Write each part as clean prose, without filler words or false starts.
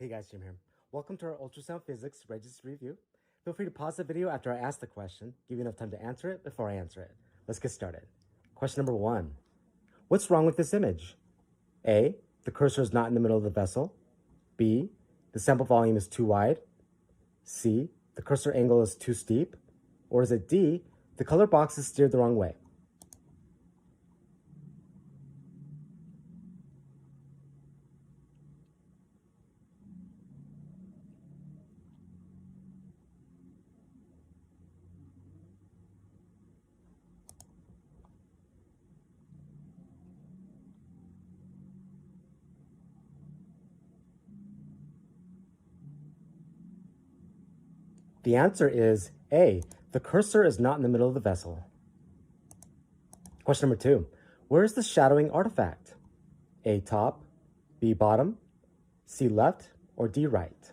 Hey guys, Jim here. Welcome to our ultrasound physics registry review. Feel free to pause the video after I ask the question, give you enough time to answer it before I answer it. Let's get started. Question number 1. What's wrong with this image? A, the cursor is not in the middle of the vessel. B, the sample volume is too wide. C, the cursor angle is too steep. Or is it D, the color box is steered the wrong way? The answer is A, the cursor is not in the middle of the vessel. Question number 2. Where is the shadowing artifact? A, top, B, bottom, C, left, or D, right?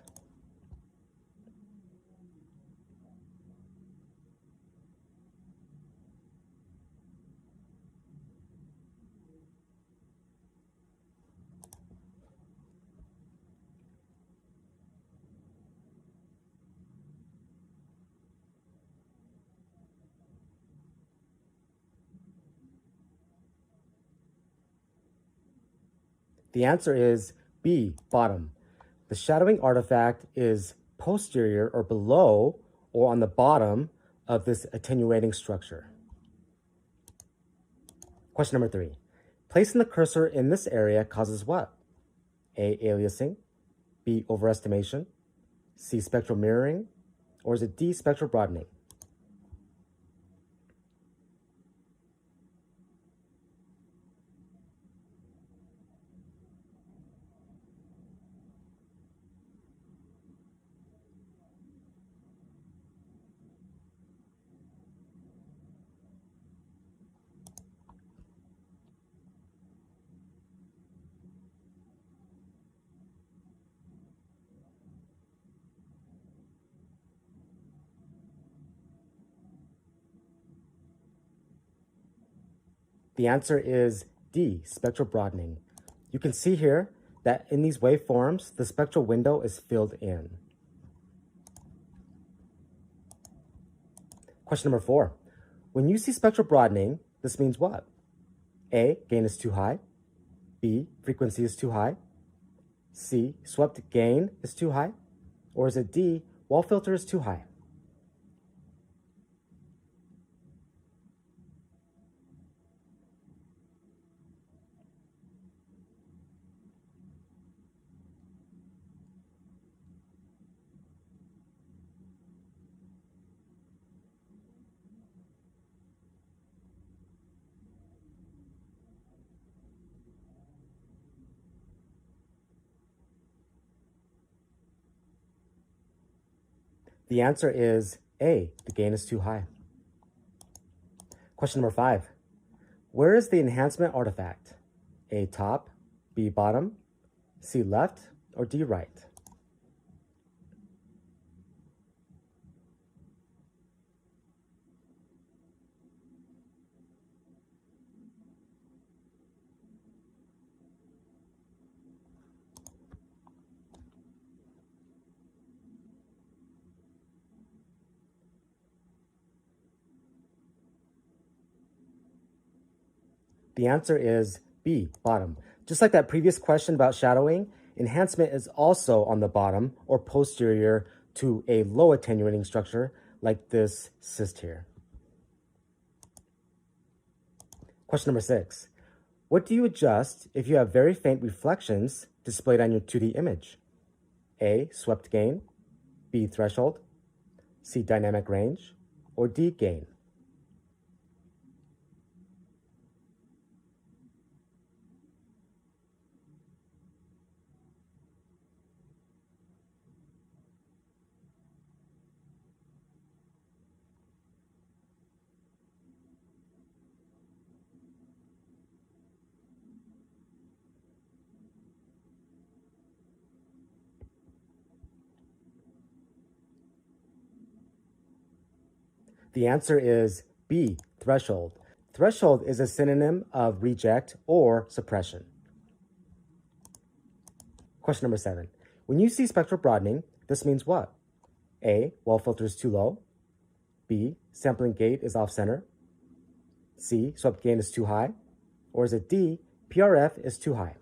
The answer is B, bottom. The shadowing artifact is posterior or below or on the bottom of this attenuating structure. Question number 3. Placing the cursor in this area causes what? A, aliasing, B, overestimation, C, spectral mirroring, or is it D, spectral broadening? The answer is D, spectral broadening. You can see here that in these waveforms, the spectral window is filled in. Question number 4. When you see spectral broadening, this means what? A, gain is too high. B, frequency is too high. C, swept gain is too high. Or is it D, wall filter is too high? The answer is A, the gain is too high. Question number 5. Where is the enhancement artifact? A, top, B, bottom, C, left, or D, right? The answer is B, bottom. Just like that previous question about shadowing, enhancement is also on the bottom or posterior to a low attenuating structure like this cyst here. Question number 6. What do you adjust if you have very faint reflections displayed on your 2D image? A, swept gain, B, threshold, C, dynamic range, or D, gain? The answer is B, threshold. Threshold is a synonym of reject or suppression. Question number 7. When you see spectral broadening, this means what? A, wall filter is too low. B, sampling gate is off-center. C, swept gain is too high. Or is it D, PRF is too high?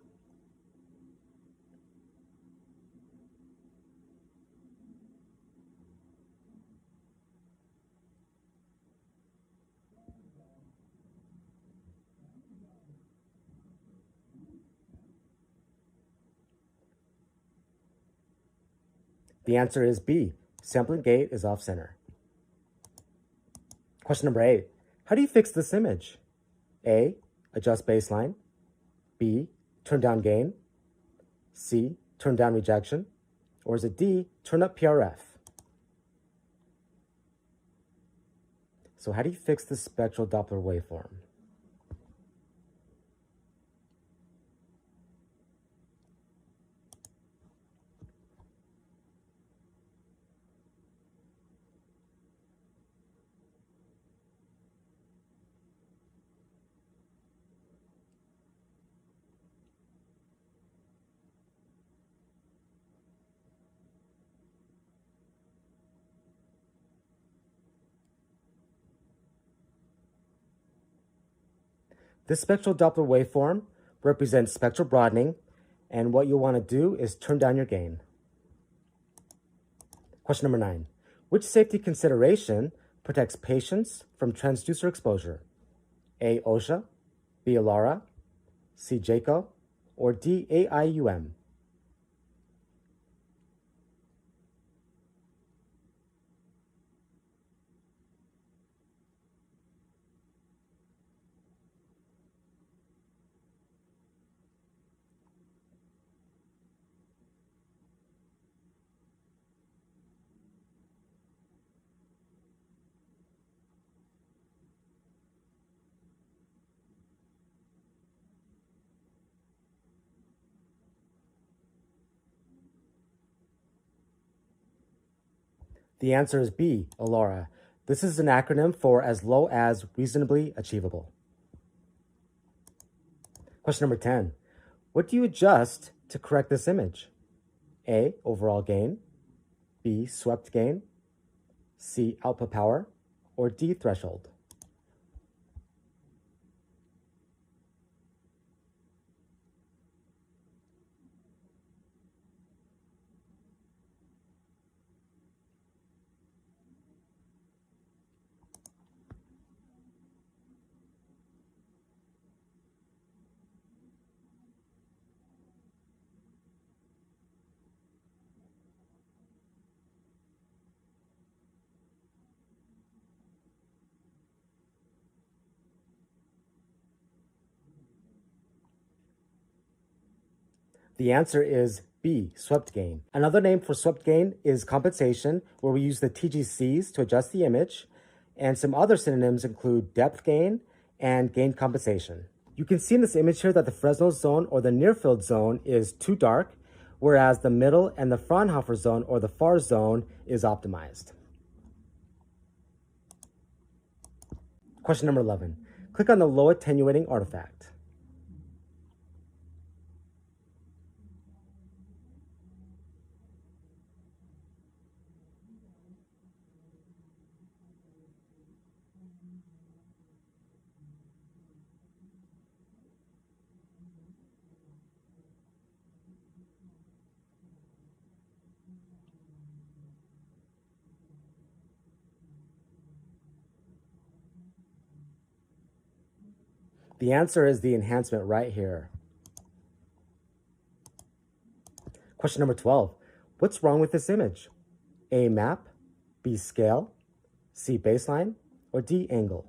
The answer is B, sampling gate is off-center. Question number 8. How do you fix this image? A, adjust baseline. B, turn down gain. C, turn down rejection. Or is it D, turn up PRF? So how do you fix the spectral Doppler waveform? This spectral Doppler waveform represents spectral broadening, and what you'll want to do is turn down your gain. Question number 9. Which safety consideration protects patients from transducer exposure? A, OSHA, B, ALARA, C, JACO, or D, AIUM? The answer is B, ALARA. This is an acronym for as low as reasonably achievable. Question number 10. What do you adjust to correct this image? A, overall gain. B, swept gain. C, output power. Or D, threshold? The answer is B, swept gain. Another name for swept gain is compensation, where we use the TGCs to adjust the image, and some other synonyms include depth gain and gain compensation. You can see in this image here that the Fresnel zone or the near field zone is too dark, whereas the middle and the Fraunhofer zone or the far zone is optimized. Question number 11. Click on the low attenuating artifact. The answer is the enhancement right here. Question number 12. What's wrong with this image? A, map, B, scale, C, baseline, or D, angle?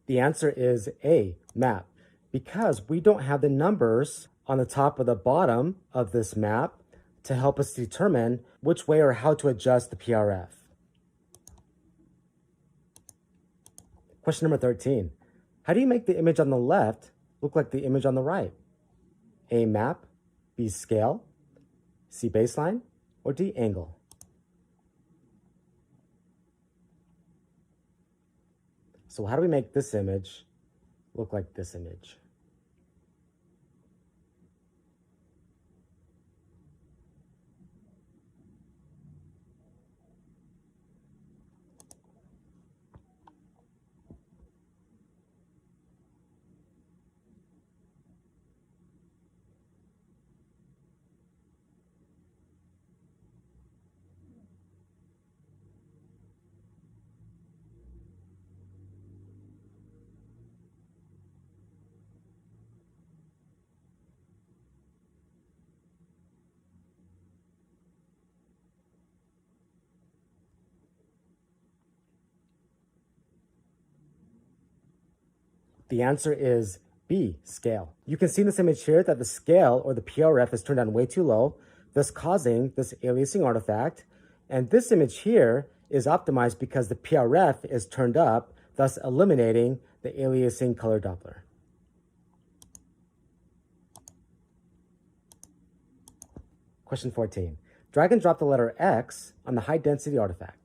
The answer is A, map, because we don't have the numbers on the top or the bottom of this map to help us determine which way or how to adjust the PRF. Question number 13. How do you make the image on the left look like the image on the right? A, map, B, scale, C, baseline, or D, angle? So how do we make this image look like this image? The answer is B, scale. You can see in this image here that the scale or the PRF is turned down way too low, thus causing this aliasing artifact. And this image here is optimized because the PRF is turned up, thus eliminating the aliasing color Doppler. Question 14. Drag and drop the letter X on the high density artifact.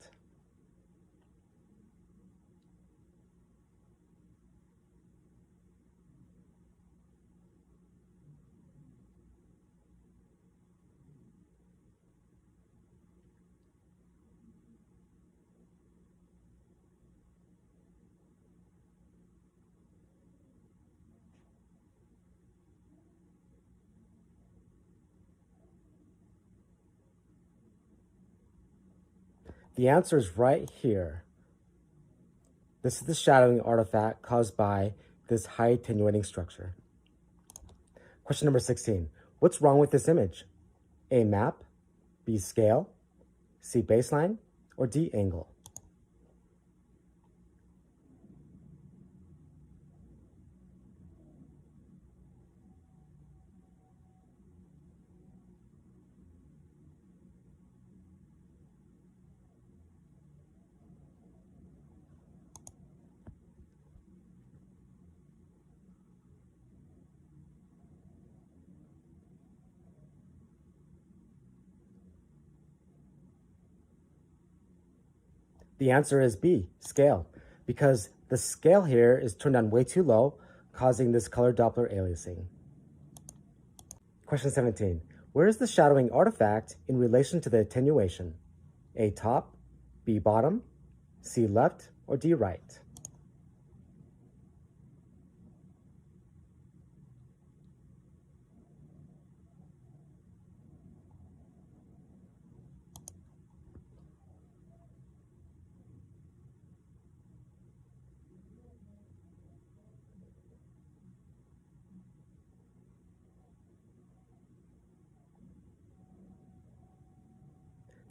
The answer is right here. This is the shadowing artifact caused by this high attenuating structure. Question number 16. What's wrong with this image? A, map, B, scale, C, baseline, or D, angle? The answer is B, scale, because the scale here is turned down way too low, causing this color Doppler aliasing. Question 17. Where is the shadowing artifact in relation to the attenuation? A, top, B, bottom, C, left, or D, right?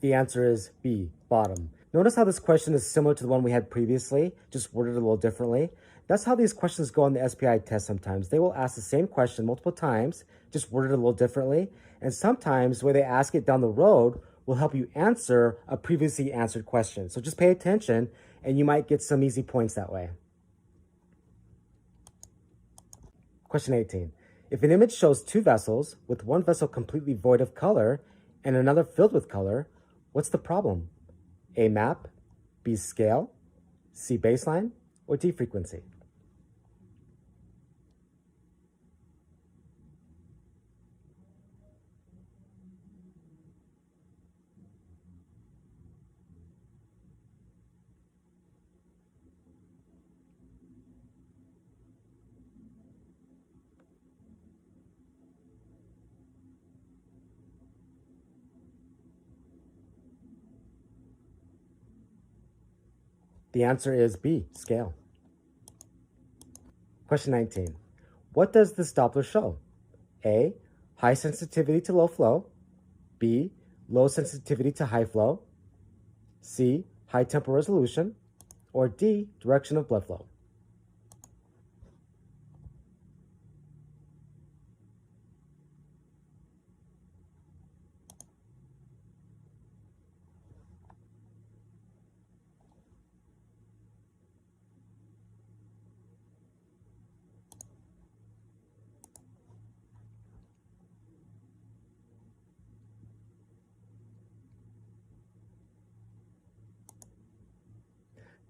The answer is B, bottom. Notice how this question is similar to the one we had previously, just worded a little differently. That's how these questions go on the SPI test sometimes. They will ask the same question multiple times, just worded a little differently. And sometimes the way they ask it down the road will help you answer a previously answered question. So just pay attention and you might get some easy points that way. Question 18. If an image shows two vessels, with one vessel completely void of color and another filled with color, what's the problem? A, map, B, scale, C, baseline, or D, frequency? The answer is B, scale. Question 19. What does this Doppler show? A, high sensitivity to low flow. B, low sensitivity to high flow. C, high temporal resolution. Or D, direction of blood flow.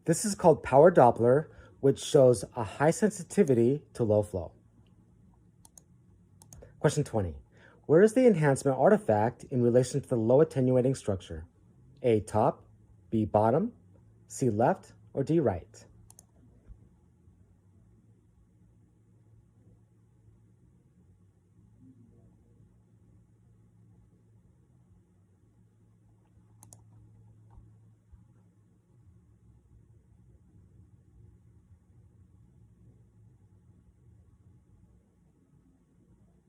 This is called power Doppler, which shows a high sensitivity to low flow. Question 20. Where is the enhancement artifact in relation to the low attenuating structure? A, top, B, bottom, C, left, or D, right?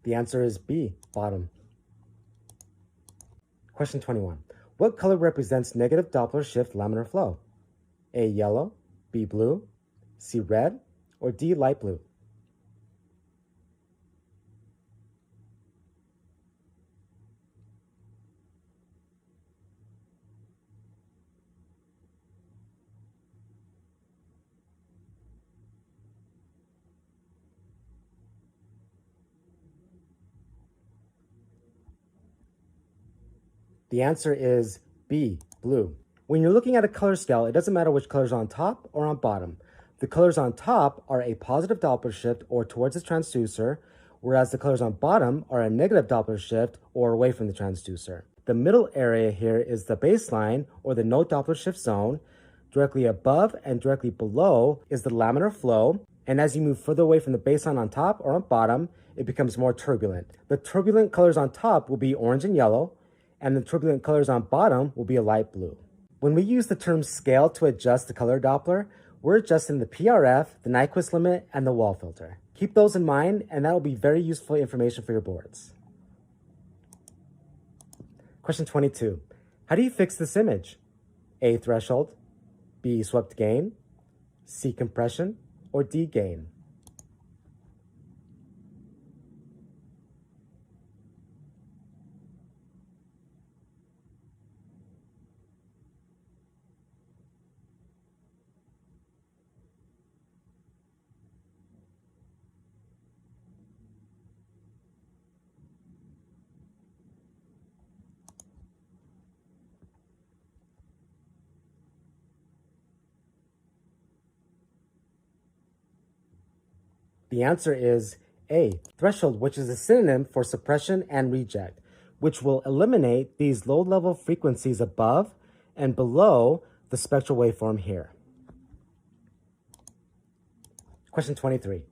The answer is B, bottom. Question 21. What color represents negative Doppler shift laminar flow? A, yellow, B, blue, C, red, or D, light blue? The answer is B, blue. When you're looking at a color scale, it doesn't matter which color's on top or on bottom. The colors on top are a positive Doppler shift or towards the transducer, whereas the colors on bottom are a negative Doppler shift or away from the transducer. The middle area here is the baseline or the no Doppler shift zone. Directly above and directly below is the laminar flow, and as you move further away from the baseline on top or on bottom, it becomes more turbulent. The turbulent colors on top will be orange and yellow, and the turbulent colors on bottom will be a light blue. When we use the term scale to adjust the color Doppler, we're adjusting the PRF, the Nyquist limit, and the wall filter. Keep those in mind, and that will be very useful information for your boards. Question 22. How do you fix this image? A, threshold, B, swept gain, C, compression, or D, gain? The answer is A, threshold, which is a synonym for suppression and reject, which will eliminate these low-level frequencies above and below the spectral waveform here. Question 23.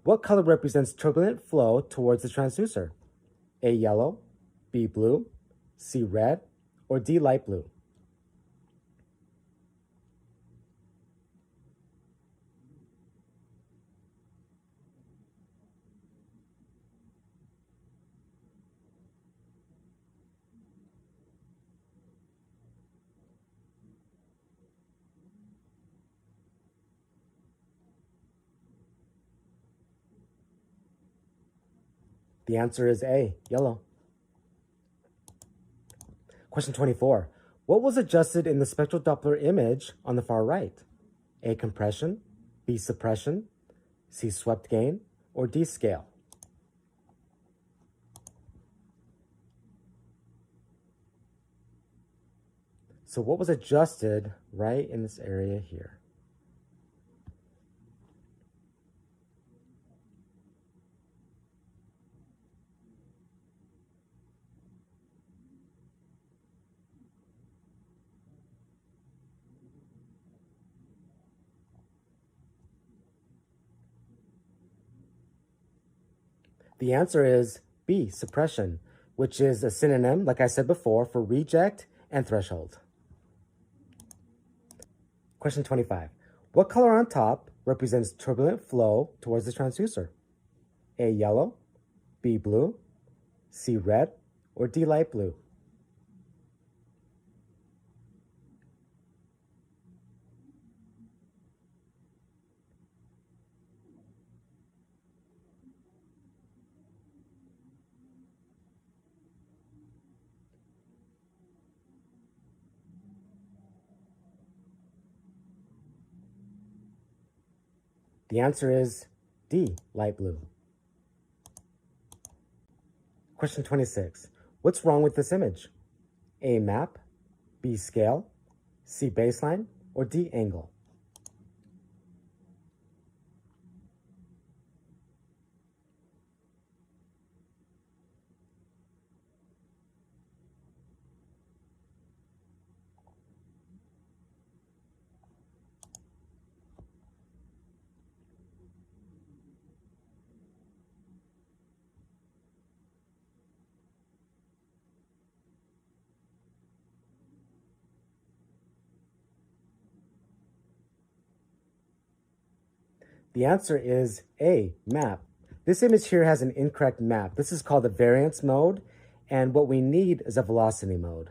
What color represents turbulent flow towards the transducer? A, yellow, B, blue, C, red, or D, light blue? The answer is A, yellow. Question 24. What was adjusted in the spectral Doppler image on the far right? A, compression, B, suppression, C, swept gain, or D, scale? So what was adjusted right in this area here? The answer is B, suppression, which is a synonym, like I said before, for reject and threshold. Question 25. What color on top represents turbulent flow towards the transducer? A, yellow, B, blue, C, red, or D, light blue? The answer is D, light blue. Question 26. What's wrong with this image? A, map, B, scale, C, baseline, or D, angle? The answer is A, map. This image here has an incorrect map. This is called the variance mode, and what we need is a velocity mode.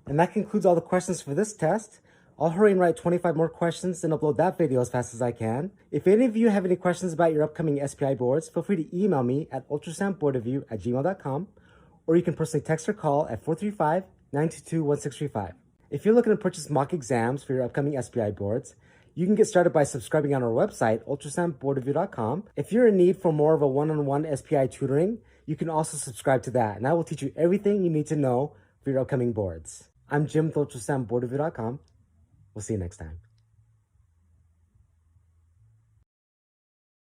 And that concludes all the questions for this test. I'll hurry and write 25 more questions and upload that video as fast as I can. If any of you have any questions about your upcoming SPI boards, feel free to email me at ultrasoundboardreview@gmail.com, or you can personally text or call at 435-922-1635. If you're looking to purchase mock exams for your upcoming SPI boards, you can get started by subscribing on our website, ultrasoundboardreview.com. If you're in need for more of a one-on-one SPI tutoring, you can also subscribe to that, and I will teach you everything you need to know for your upcoming boards. I'm Jim with ultrasoundboardreview.com. We'll see you next time.